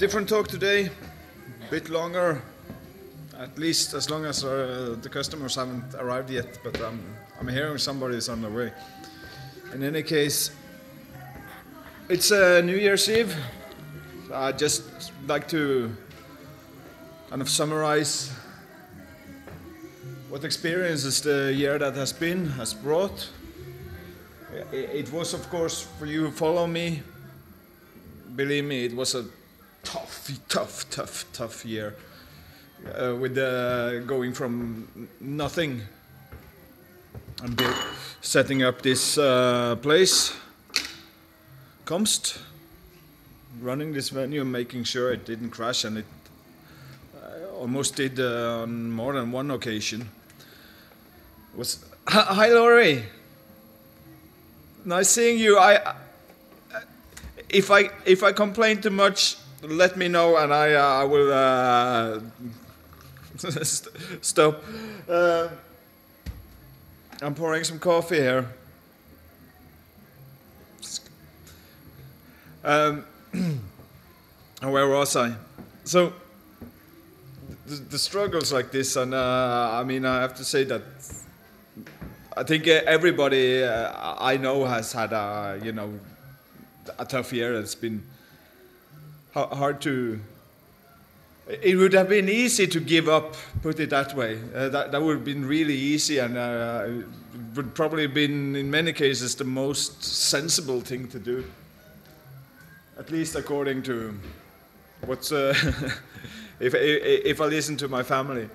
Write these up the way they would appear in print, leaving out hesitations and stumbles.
Different talk today, a bit longer, at least as long as the customers haven't arrived yet, but I'm hearing somebody's on the way. In any case, it's New Year's Eve. I'd just like to kind of summarize what experiences the year that has brought. It was, of course, for you who follow me, believe me, it was a tough year. With going from nothing and setting up this place, Komst, running this venue, making sure it didn't crash, and it almost did on more than one occasion. Hi, Laurie. Nice seeing you. If I complain too much, let me know, and I will stop. I'm pouring some coffee here. Where was I? So the struggles like this, and I mean, I have to say that I think everybody I know has had a tough year. It's been hard to. It would have been easy to give up, put it that way. That would have been really easy, and it would probably have been, in many cases, the most sensible thing to do. At least according to what's if I listen to my family.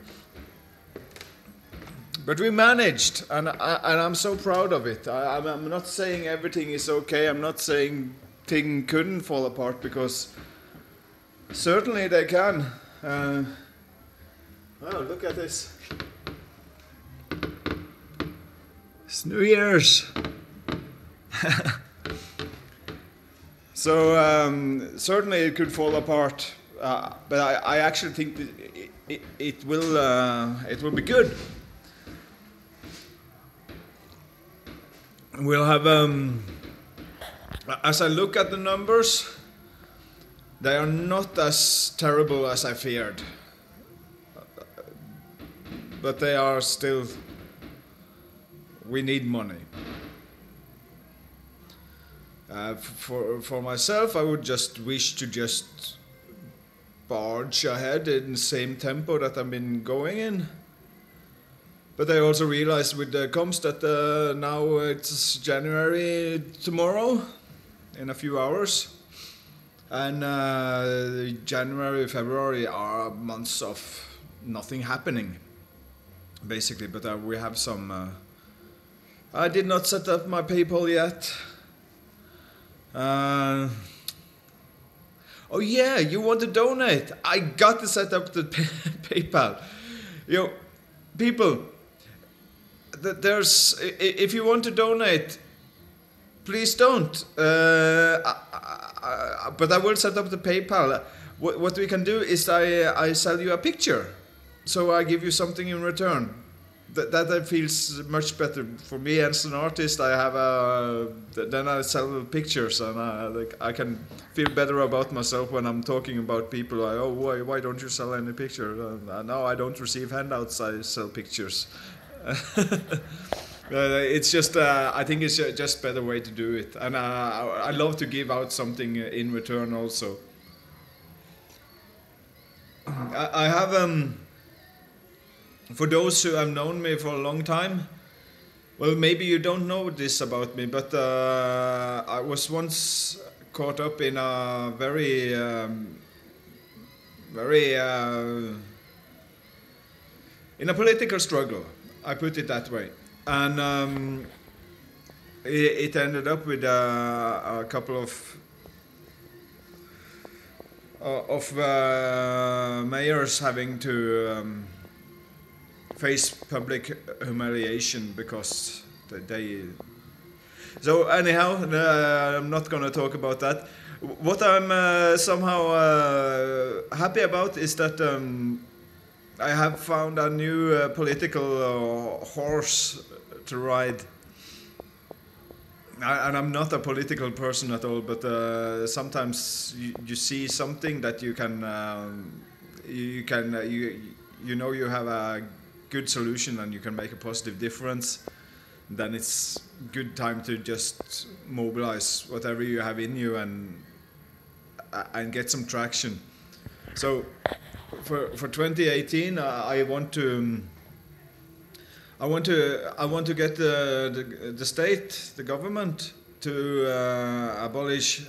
But we managed, and I'm so proud of it. I'm not saying everything is okay. I'm not saying things couldn't fall apart, because certainly they can. Oh, look at this. It's New Year's. So certainly it could fall apart, but I actually think that it will be good. We'll have, as I look at the numbers, they are not as terrible as I feared, but they are still, we need money. For myself, I would just wish to just barge ahead in the same tempo that I've been going in. But I also realized with the Komst that now it's January tomorrow, in a few hours. And January, February are months of nothing happening, basically. But we have some. I did not set up my PayPal yet. Oh yeah, you want to donate? I got to set up the PayPal. People, there's if you want to donate, please don't. But I will set up the PayPal. What we can do is I sell you a picture, so I give you something in return. That feels much better for me as an artist. I have then I sell pictures, and I can feel better about myself when I'm talking about people. Why don't you sell any picture? No, I don't receive handouts. I sell pictures. It's just I think it's just a better way to do it, and I love to give out something in return also. I have for those who have known me for a long time, well, maybe you don't know this about me, but I was once caught up in a very in a political struggle. I put it that way. And it ended up with a couple of mayors having to face public humiliation because they. So anyhow, I'm not going to talk about that. What I'm somehow happy about is that I have found a new political horse to ride. and I'm not a political person at all, but sometimes you see something that you can you know you have a good solution and you can make a positive difference. Then it's good time to just mobilize whatever you have in you and get some traction. So for 2018, I want to. I want to get the state, the government, to abolish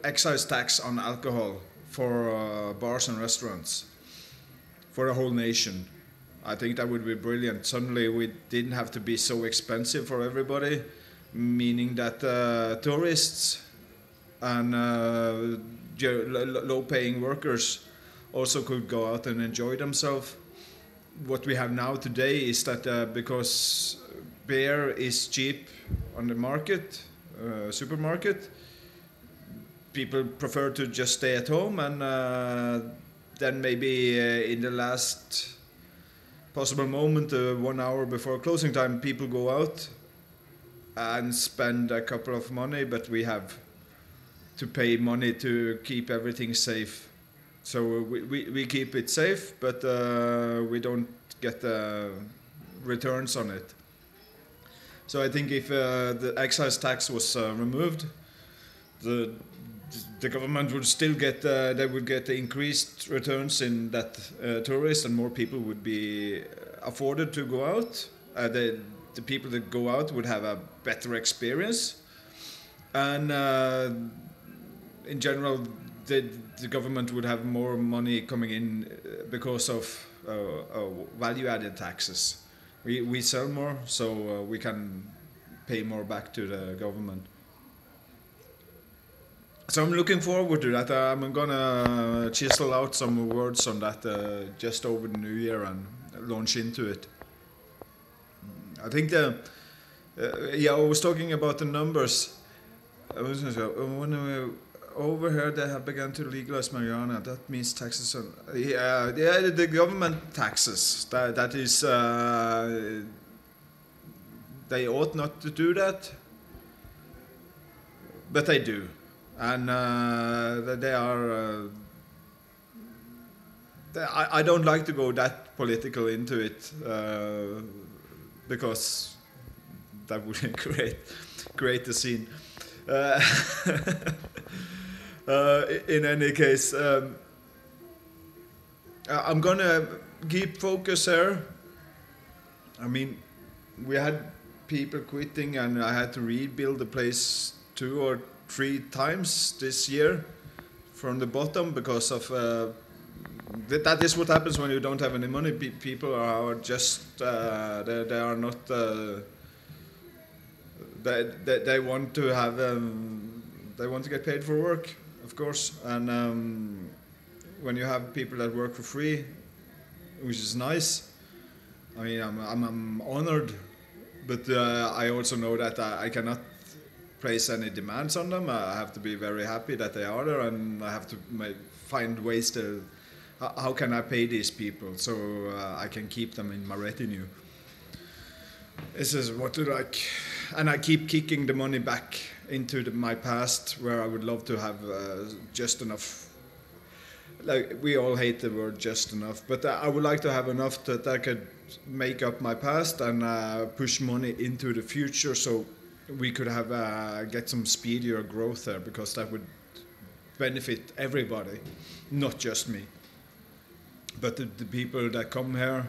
excise tax on alcohol for bars and restaurants for the whole nation. I think that would be brilliant. Suddenly we didn't have to be so expensive for everybody, meaning that tourists and low-paying workers also could go out and enjoy themselves. What we have now today is that because beer is cheap on the market, supermarket, people prefer to just stay at home, and then maybe in the last possible moment, 1 hour before closing time, people go out and spend a couple of money, but we have to pay money to keep everything safe. So we keep it safe, but we don't get returns on it. So I think if the excise tax was removed, the government would still get they would get increased returns in that tourists, and more people would be afforded to go out. The people that go out would have a better experience, and in general, the government would have more money coming in because of value-added taxes. We sell more, so we can pay more back to the government. So I'm looking forward to that. I'm gonna chisel out some words on that just over the new year and launch into it. I think I was talking about the numbers. I was gonna say, over here they have begun to legalize marijuana. That means taxes on the government taxes. That is they ought not to do that, but they do, and they are. I don't like to go that political into it because that would create the scene. In any case, I'm gonna keep focus here. I mean, we had people quitting, and I had to rebuild the place 2 or 3 times this year from the bottom because of that is what happens when you don't have any money. People are just they are not they want to have they want to get paid for work, of course, and when you have people that work for free, which is nice. I mean, I'm honored, but I also know that I cannot place any demands on them. I have to be very happy that they are there, and I have to find ways to how can I pay these people so I can keep them in my retinue. This is what I like, and I keep kicking the money back into my past, where I would love to have just enough. Like, we all hate the word just enough, but I would like to have enough that I could make up my past and push money into the future, so we could have get some speedier growth there, because that would benefit everybody, not just me. But the people that come here,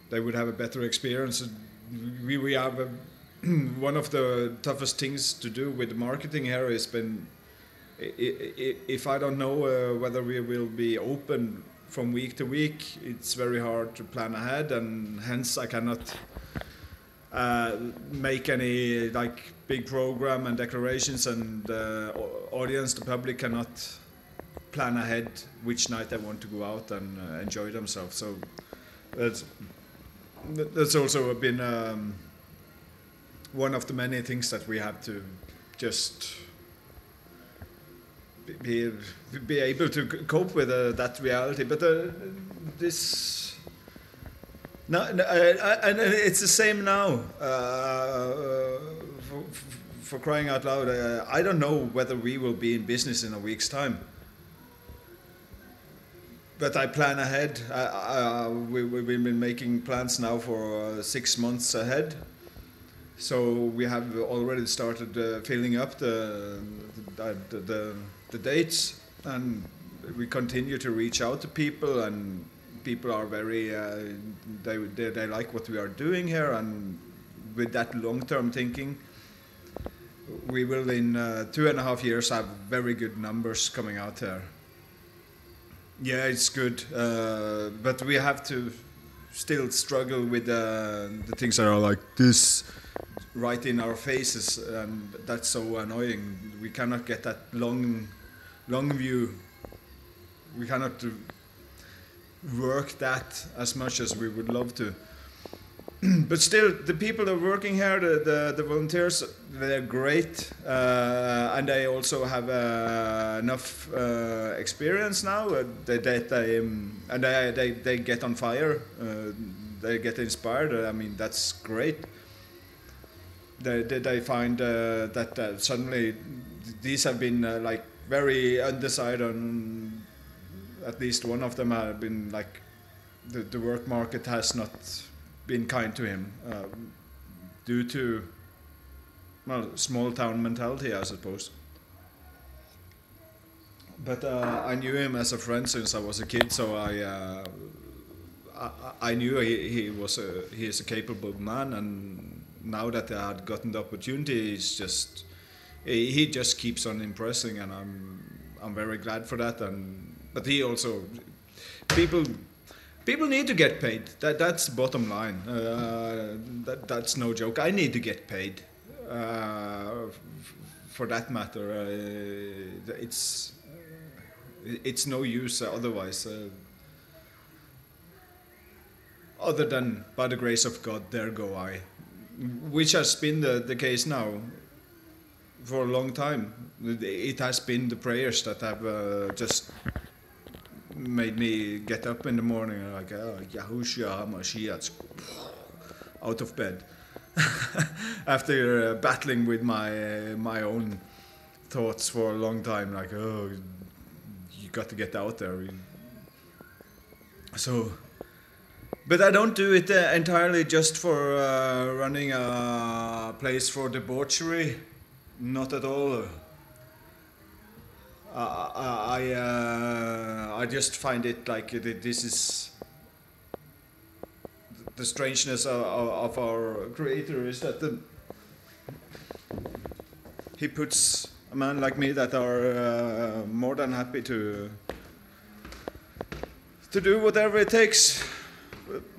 they would have a better experience. We have one of the toughest things to do with marketing here has been, if I don't know whether we will be open from week to week, it's very hard to plan ahead, and hence I cannot make any like big program and declarations, and the audience, the public, cannot plan ahead which night they want to go out and enjoy themselves. So that's also been one of the many things that we have to just be able to cope with that reality. But this no, and it's the same now for crying out loud, I don't know whether we will be in business in a week's time. But I plan ahead. We've been making plans now for 6 months ahead. So we have already started filling up the dates, and we continue to reach out to people, and people are very they like what we are doing here, and with that long-term thinking, we will in 2.5 years have very good numbers coming out here. Yeah, it's good, but we have to still struggle with the things that are like this right in our faces, and that's so annoying. We cannot get that long view. We cannot work that as much as we would love to. But still, the people that are working here, the volunteers, they're great, and they also have enough experience now. They get on fire. They get inspired. I mean, that's great. They find that suddenly these have been like very undecided on. At least one of them have been like the work market has not been kind to him due to, well, small town mentality, I suppose. But I knew him as a friend since I was a kid, so I knew he is a capable man, and now that I had gotten the opportunity, he just keeps on impressing, and I'm very glad for that. But he also People need to get paid. That's bottom line. That's no joke. I need to get paid. For that matter, it's no use otherwise. Other than by the grace of God, there go I, which has been the case now for a long time. It has been the prayers that have just made me get up in the morning like Yahushua HaMashiach, out of bed after battling with my own thoughts for a long time, like, oh, you got to get out there. So, but I don't do it entirely just for running a place for debauchery, not at all. I just find it like this is the strangeness of our Creator, is that He puts a man like me that are more than happy to do whatever it takes.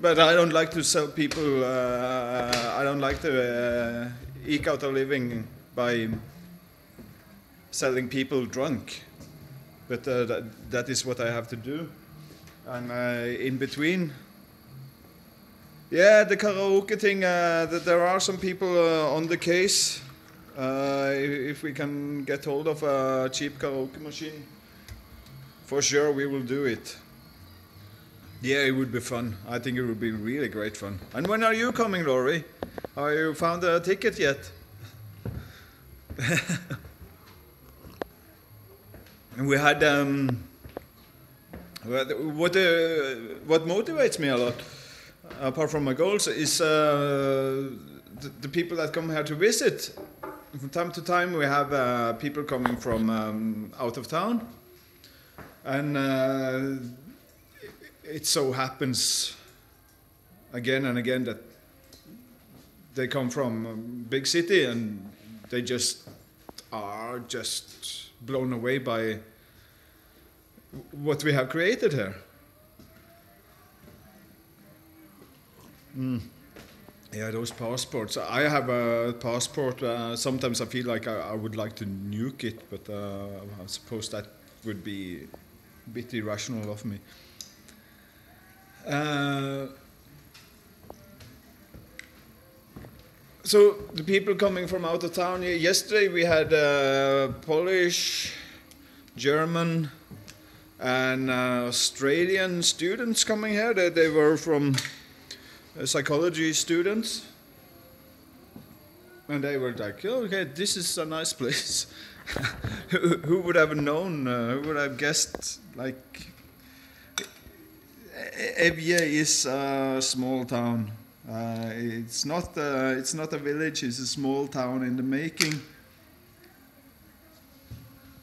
But I don't like to sell people. I don't like to eke out a living by selling people drunk. But that is what I have to do. And in between, yeah, the karaoke thing, there are some people on the case. If we can get hold of a cheap karaoke machine, for sure we will do it. Yeah, it would be fun. I think it would be really great fun. And when are you coming, Laurie? Have you found a ticket yet? And we had what motivates me a lot, apart from my goals, is the people that come here to visit. From time to time, we have people coming from out of town, and it so happens again and again that they come from a big city and they just are blown away by what we have created here. Yeah, those passports. I have a passport. Sometimes I feel like I would like to nuke it, but I suppose that would be a bit irrational of me. So the people coming from out of town, yesterday we had Polish, German and Australian students coming here. They were from psychology students. And they were like, oh, okay, this is a nice place. Who would have known? Who would have guessed? Like, Evje is a small town. It's not a village. It's a small town in the making,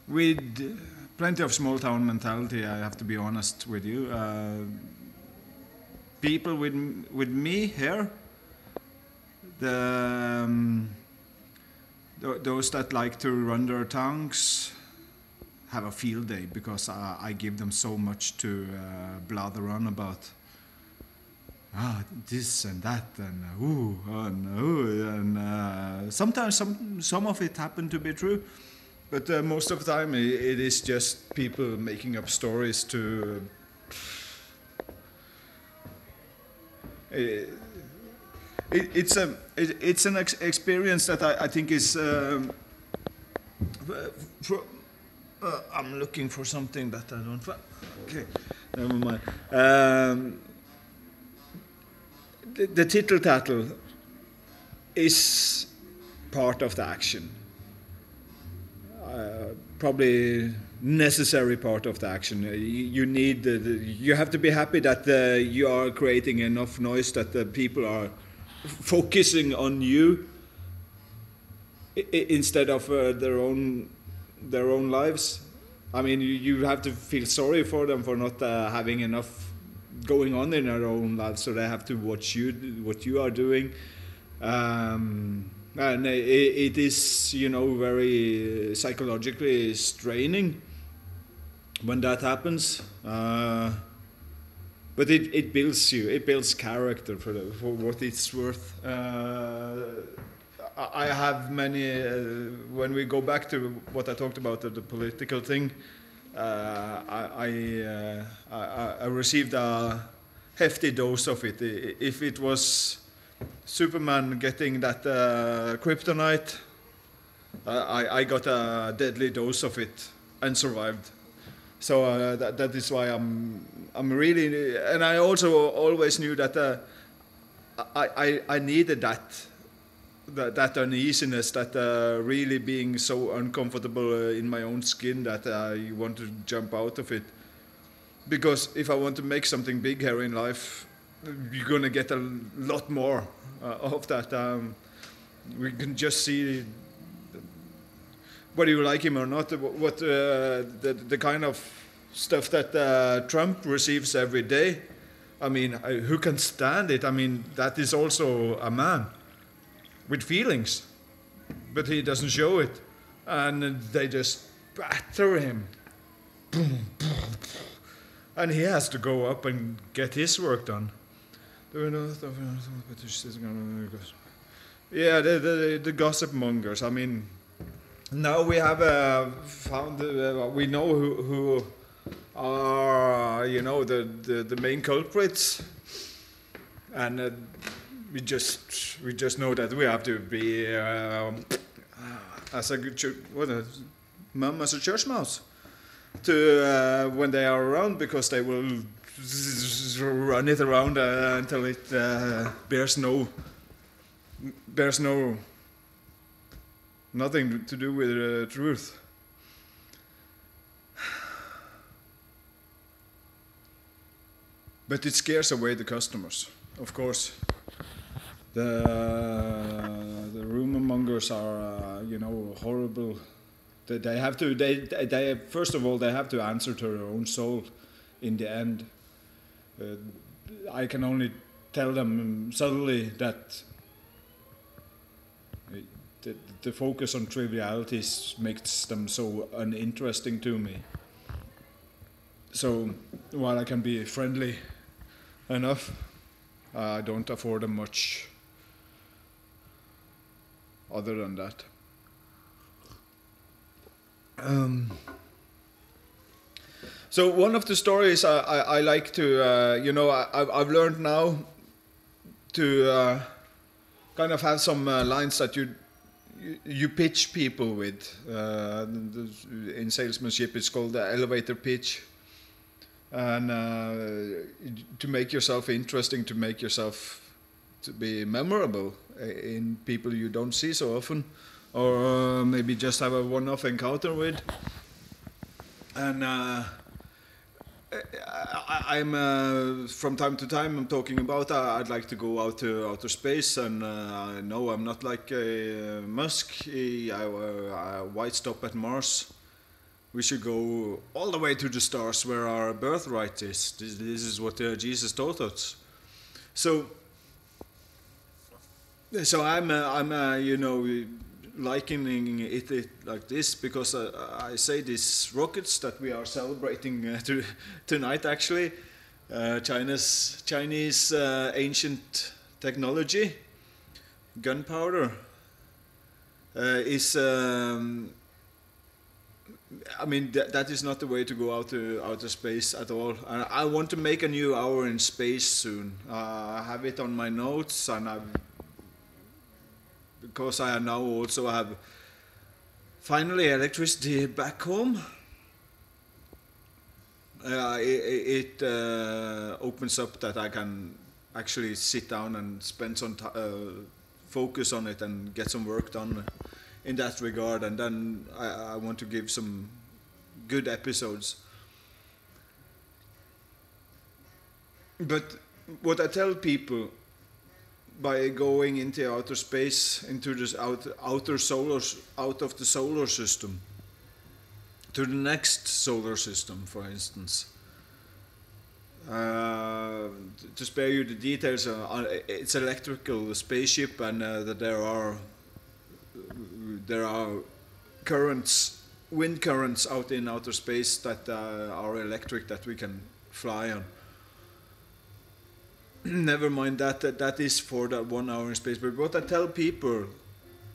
with plenty of small town mentality. I have to be honest with you. People with me here, those that like to run their tongues have a field day, because I give them so much to blather on about. This and that and and sometimes some of it happen to be true, but most of the time it is just people making up stories to. It's an experience that I think is. I'm looking for something that I don't find. Okay, never mind. The tittle tattle is part of the action. Probably necessary part of the action. You need you have to be happy that you are creating enough noise that the people are focusing on you instead of their own lives. I mean, you have to feel sorry for them for not having enough going on in their own lives, so they have to watch what you are doing, and it is, very psychologically straining when that happens. But it builds you. It builds character for what it's worth. I have many. When we go back to what I talked about, the political thing, I received a hefty dose of it. If it was Superman getting that kryptonite, I got a deadly dose of it and survived. So that is why I'm really, and I also always knew that I needed that uneasiness, that really being so uncomfortable in my own skin that I want to jump out of it. Because if I want to make something big here in life, you're gonna get a lot more of that. We can just see, whether you like him or not, what the kind of stuff that Trump receives every day. I mean, who can stand it? I mean, that is also a man with feelings, but he doesn't show it, and they just batter him. Boom, boom, boom. And he has to go up and get his work done. Yeah, the gossip mongers. I mean, now we have found, we know who are, the main culprits, and we just know that we have to be as a mum as a church mouse to when they are around, because they will run it around until it bears nothing to do with truth. But it scares away the customers, of course. The rumor mongers are, horrible. They have to. They first of all, they have to answer to their own soul. In the end, I can only tell them subtly that the focus on trivialities makes them so uninteresting to me. So while I can be friendly enough, I don't afford them much other than that. So one of the stories I like to, I've learned now to kind of have some lines that you pitch people with. In salesmanship, it's called the elevator pitch. And to make yourself interesting, to make yourself to be memorable in people you don't see so often, or maybe just have a one-off encounter with. And I'm from time to time I'm talking about I'd like to go out to outer space, and I know I'm not like Musk. Why stop at Mars? We should go all the way to the stars where our birthright is. This is what Jesus taught us. So I'm likening it like this because I say these rockets that we are celebrating tonight actually, Chinese ancient technology, gunpowder, is. I mean that is not the way to go out to outer space at all. And I want to make a new hour in space soon. I have it on my notes, and because I now also have finally electricity back home. It opens up that I can actually sit down and spend some focus on it and get some work done in that regard, and then I want to give some good episodes. But what I tell people by going into outer space, into this out of the solar system, to the next solar system, for instance. To spare you the details, it's electrical spaceship, and that there are currents, wind currents out in outer space that are electric, that we can fly on. Never mind that is for that 1 hour in space. But what I tell people,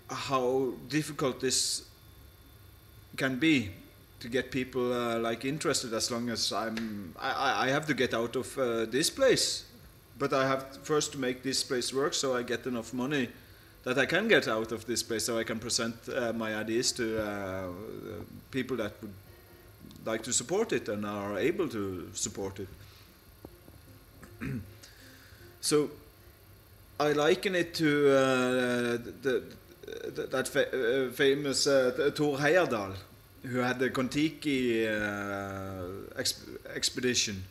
how difficult this can be to get people like interested, as long as I have to get out of this place, but I have first to make this place work, so I get enough money that I can get out of this place, so I can present my ideas to people that would like to support it and are able to support it. So I liken it to that famous Thor Heyerdahl, who had the Kon-Tiki expedition.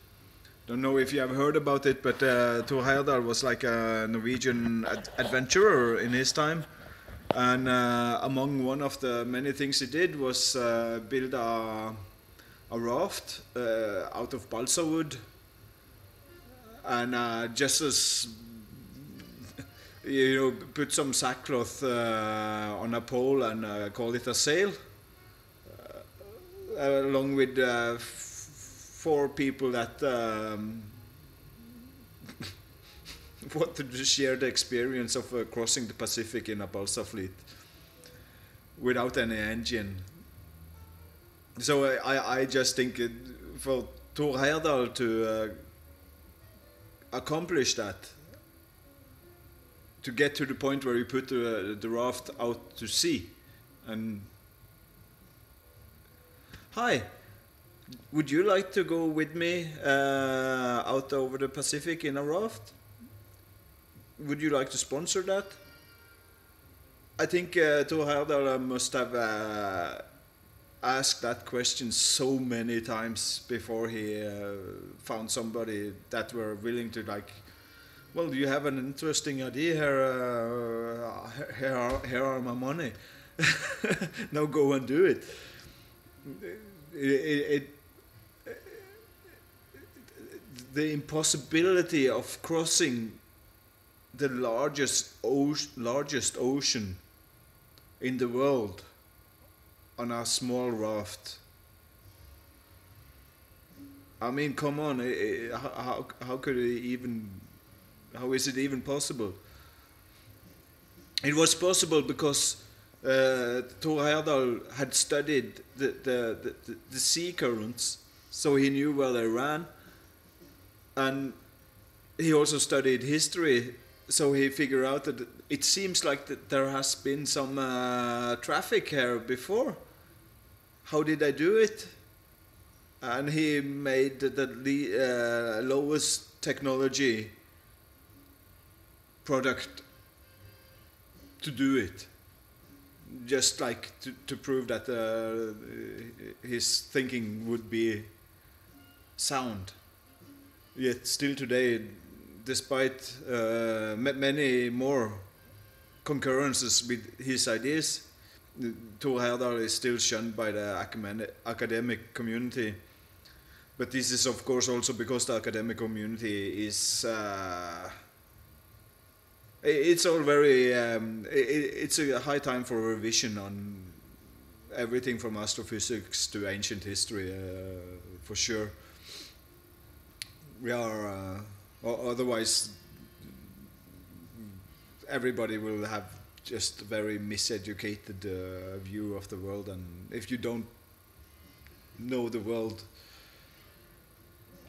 Don't know if you have heard about it, but Thor Heyerdahl was like a Norwegian adventurer in his time, and among one of the many things he did was build a raft out of balsa wood, and just as put some sackcloth on a pole and call it a sail, along with 4 people that wanted to share the experience of crossing the Pacific in a balsa fleet without any engine. So I just think for Thor Heyerdahl to accomplish that, to get to the point where you put the raft out to sea. And hi, would you like to go with me out over the Pacific in a raft? Would you like to sponsor that? I think Thor Heyerdahl must have asked that question so many times before he found somebody that were willing to, like, well, you have an interesting idea here. Here are my money. Now go and do it. The impossibility of crossing the largest ocean in the world on a small raft. I mean, come on, how could it even? How is it even possible? It was possible because Thor Heyerdahl had studied the sea currents, so he knew where they ran, and he also studied history, so he figured out that it seems like that there has been some traffic here before. How did I do it? And he made the lowest technology product to do it, just like to prove that his thinking would be sound. Yet still today, despite many more concurrences with his ideas, Thor Heyerdahl is still shunned by the academic community. But this is of course also because the academic community is it's all very it's a high time for revision on everything from astrophysics to ancient history, for sure. We are otherwise everybody will have just a very miseducated view of the world, and if you don't know the world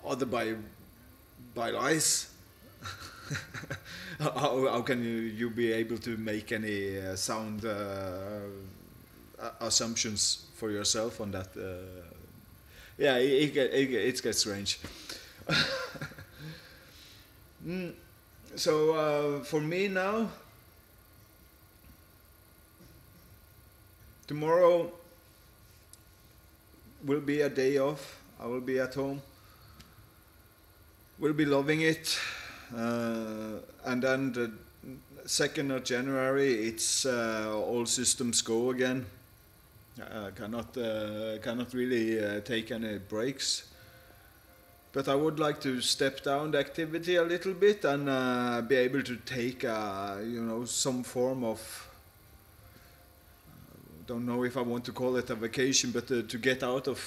other by lies, how can you be able to make any sound assumptions for yourself on that? Yeah, it gets strange. So for me now, tomorrow will be a day off. I will be at home. Will be loving it. And then the 2nd of January, it's all systems go again. Cannot really take any breaks. But I would like to step down the activity a little bit and be able to take some form of, don't know if I want to call it a vacation, but to get out of,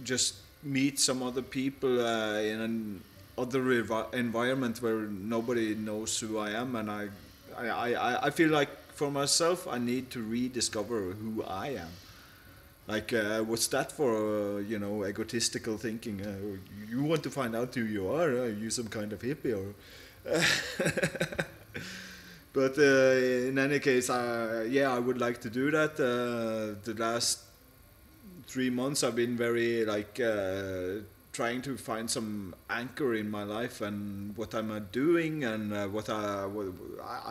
just meet some other people in an other environment where nobody knows who I am, and I feel like for myself I need to rediscover who I am. Like, what's that for? Egotistical thinking. You want to find out who you are? Are you some kind of hippie or? But in any case, I would like to do that. The last 3 months I've been very trying to find some anchor in my life and what I'm doing, and what I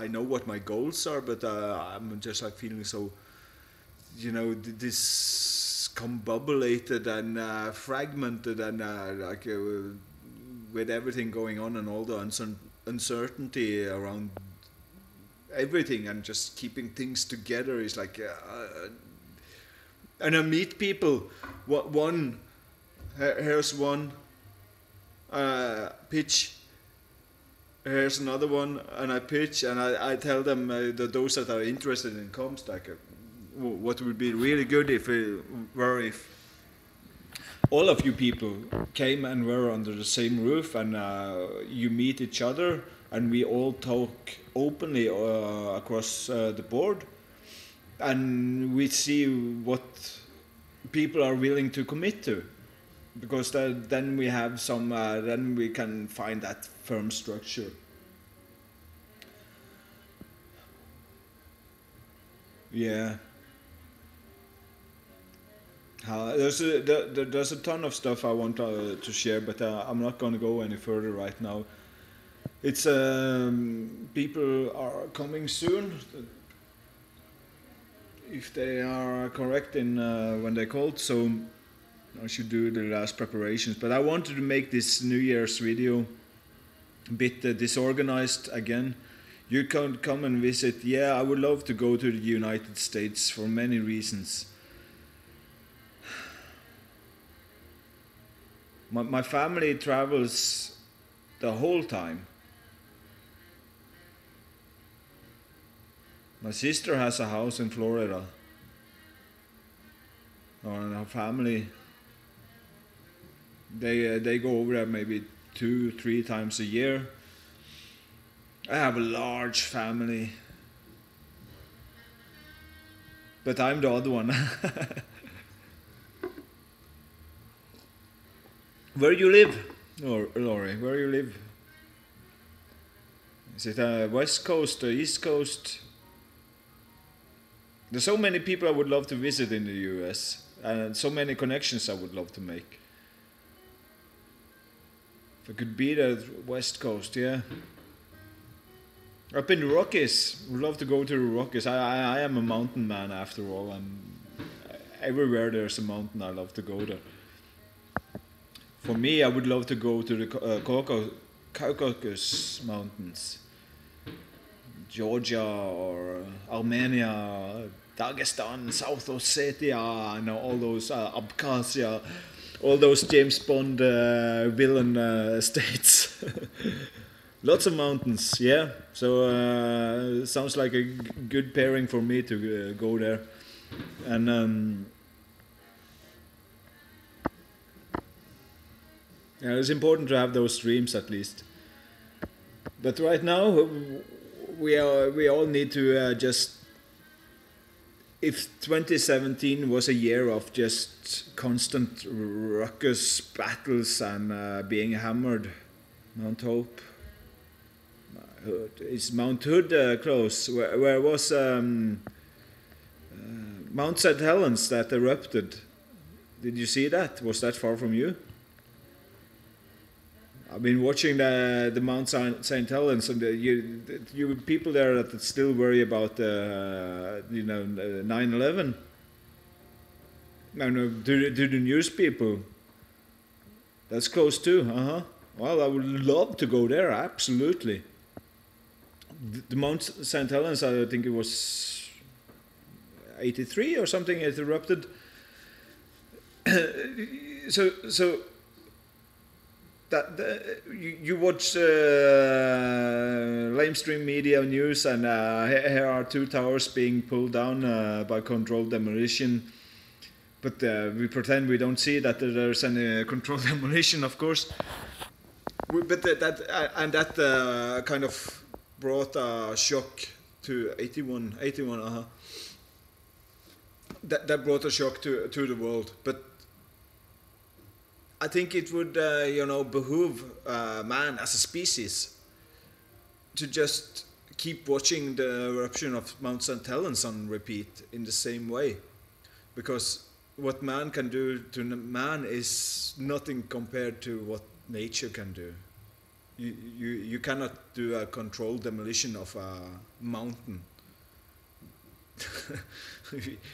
know what my goals are, but I'm just like feeling so, discombobulated and fragmented, and with everything going on and all the uncertainty around everything, and just keeping things together is like, and I meet people. Here's one pitch. Here's another one, and I pitch, and I tell them those that are interested in comms, like what would be really good if all of you people came and were under the same roof, and you meet each other, and we all talk openly across the board, and we see what people are willing to commit to. Because then we have some, then we can find that firm structure. Yeah. There's a ton of stuff I want to share, but I'm not going to go any further right now. It's people are coming soon, if they are correct in when they called, so I should do the last preparations. But I wanted to make this New Year's video a bit disorganized again. You can come and visit. Yeah, I would love to go to the United States for many reasons. My family travels the whole time. My sister has a house in Florida. And her family, they go over there maybe 2-3 times a year. I have a large family, but I'm the odd one. Where you live, Laurie? Where you live? Is it West Coast or East Coast? There's so many people I would love to visit in the US, and so many connections I would love to make. If I could be the West Coast, yeah. Up in the Rockies, would love to go to the Rockies. I am a mountain man after all, and everywhere there's a mountain, I love to go there. For me, I would love to go to the Caucasus Mountains, Georgia or Armenia, Dagestan, South Ossetia, and all those Abkhazia, all those James Bond villain states. Lots of mountains, yeah. So sounds like a good pairing for me to go there, and yeah, it's important to have those dreams at least. But right now, we all need to just. If 2017 was a year of just constant ruckus battles and being hammered, Mount Hope. Is Mount Hood close? Where was Mount St. Helens that erupted? Did you see that? Was that far from you? I've been watching the Mount St. Helens, and you people there that still worry about 9/11. No, do the news people. That's close too. Well, I would love to go there. Absolutely. The Mount St. Helens, I think it was 83 or something. It erupted. so. You watch lamestream media news, and here are 2 towers being pulled down by controlled demolition. But we pretend we don't see that there's any controlled demolition, of course. But that kind of brought a shock to 81. That brought a shock to the world, but. I think it would, behoove man as a species to just keep watching the eruption of Mount St. Helens on repeat in the same way, because what man can do to man is nothing compared to what nature can do. You cannot do a controlled demolition of a mountain.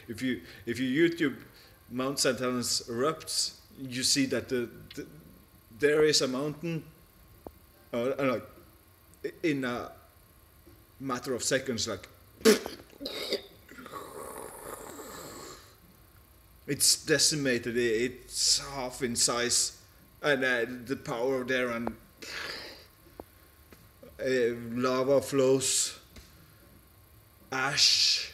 if you YouTube Mount St. Helens erupts, you see that there is a mountain, like in a matter of seconds, like it's decimated. It's half in size, and the power there, and lava flows, ash.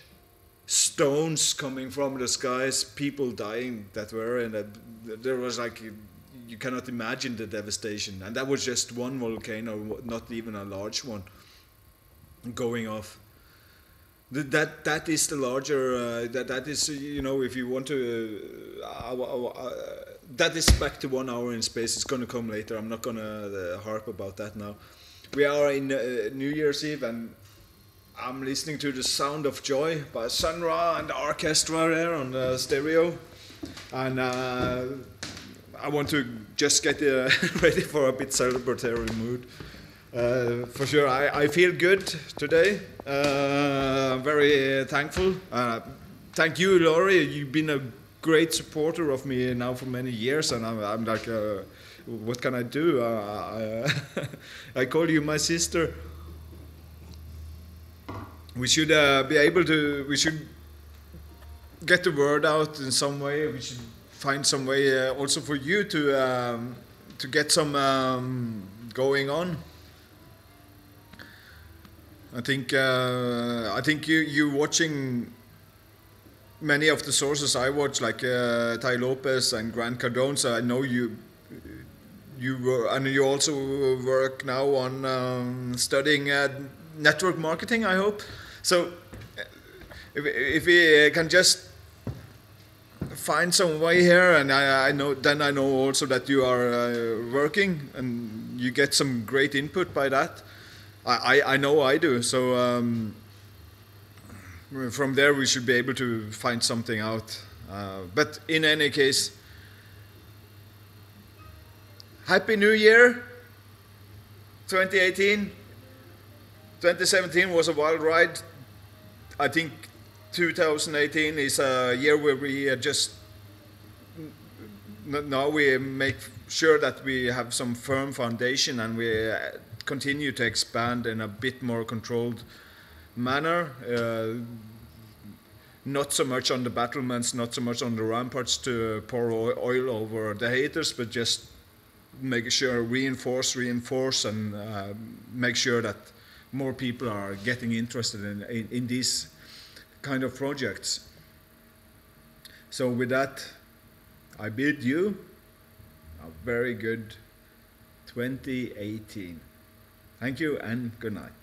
Stones coming from the skies, people dying that were, and there was like you cannot imagine the devastation. And that was just one volcano, not even a large one, going off. That is the larger. That is if you want to. That is back to 1 hour in space. It's going to come later. I'm not going to harp about that now. We are in New Year's Eve, and I'm listening to The Sound of Joy by Sun Ra and the orchestra there on the stereo. And I want to just get ready for a bit celebratory mood. For sure, I feel good today. I'm very thankful. Thank you, Laurie. You've been a great supporter of me now for many years, and I'm like, what can I do? I call you my sister. We should be able to. We should get the word out in some way. We should find some way also for you to get some going on. I think you watching many of the sources I watch, like Tai Lopez and Grant Cardone. So I know you were, and you also work now on studying network marketing, I hope. So if we can just find some way here, and I know also that you are working and you get some great input by that. I know I do. So from there we should be able to find something out. But in any case, Happy New Year 2018. 2017 was a wild ride. I think 2018 is a year where we just now we make sure that we have some firm foundation and we continue to expand in a bit more controlled manner. Not so much on the battlements, not so much on the ramparts to pour oil over the haters, but just make sure reinforce, and make sure that more people are getting interested in these kind of projects. So with that, I bid you a very good 2018. Thank you and good night.